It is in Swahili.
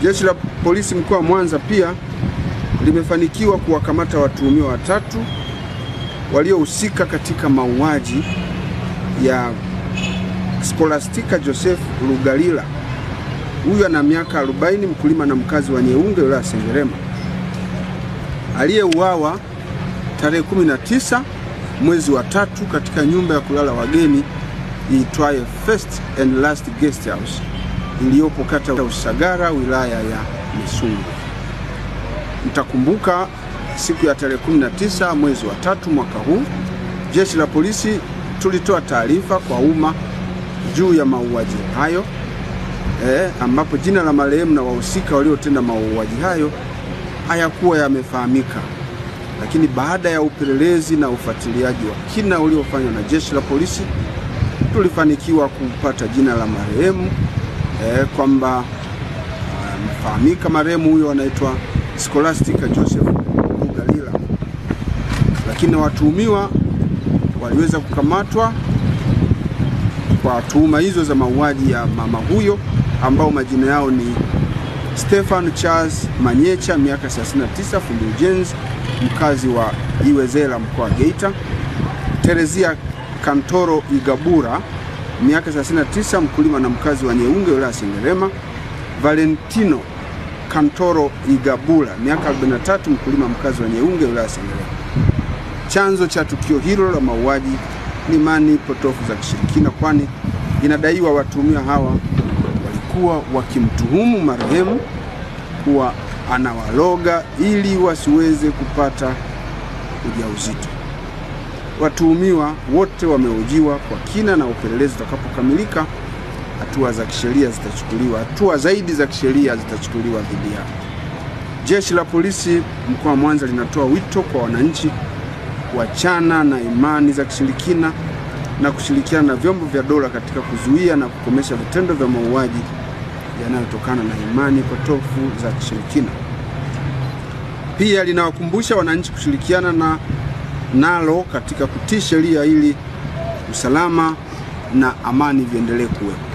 Jeshi la Polisi mkoa wa Mwanza pia limefanikiwa kuwakamata watuhumiwa 3 waliohusika katika mauaji ya Scholastica Joseph Lugalila. Huyu ana miaka 40, mkulima na mkazi wa Nyeunge, wilaya Sengerema, aliyeuawa tarehe 19 mwezi wa 3 katika nyumba ya kulala wageni iitwayo First and Last Guest House iliyopo kata ya Usagara, wilaya ya Misungwi. Mtakumbuka siku ya tarehe 19 mwezi wa 3 mwaka huu, Jeshi la Polisi tulitoa taarifa kwa umma juu ya mauaji hayo, ambapo jina la marehemu na wahusika waliotenda mauaji hayo hayakuwa yamefahamika. Lakini baada ya upelelezi na ufuatiliaji wa kina uliofanywa na Jeshi la Polisi, tulifanikiwa kupata jina la marehemu, kwamba amefahamika marehemu huyo anaitwa Scholastica Joseph Lugalila. Lakini watuhumiwa waliweza kukamatwa kwa tuhuma hizo za mauaji ya mama huyo, ambao majina yao ni Stefan Charles Manyecha, miaka 39, fundi ujenzi, mkazi wa Iwezela, mkoa wa Geita; Terezia Kantoro Igabura, miaka 39, mkulima na mkazi wa Nyeunge, wilaya Sengerema; Valentino Kantoro Igabura, miaka 43, mkulima mkazi wa Nyeunge, wilaya Sengerema. Chanzo cha tukio hilo la mauaji ni imani potofu za kishirikina, kwani inadaiwa watuhumiwa hawa walikuwa wakimtuhumu marehemu kuwa anawaloga ili wasiweze kupata ujauzito. Watuhumiwa wote wamehojiwa kwa kina, na upelelezi utakapokamilika, hatua zaidi za kisheria zitachukuliwa dhidi yao. Jeshi la Polisi mkoa wa Mwanza linatoa wito kwa wananchi kuachana na imani za kishirikina na kushirikiana na vyombo vya dola katika kuzuia na kukomesha vitendo vya mauaji yanayotokana na imani potofu za kishirikina. Pia linawakumbusha wananchi kushirikiana nalo katika kutii sheria ili usalama na amani viendelee kuwepo.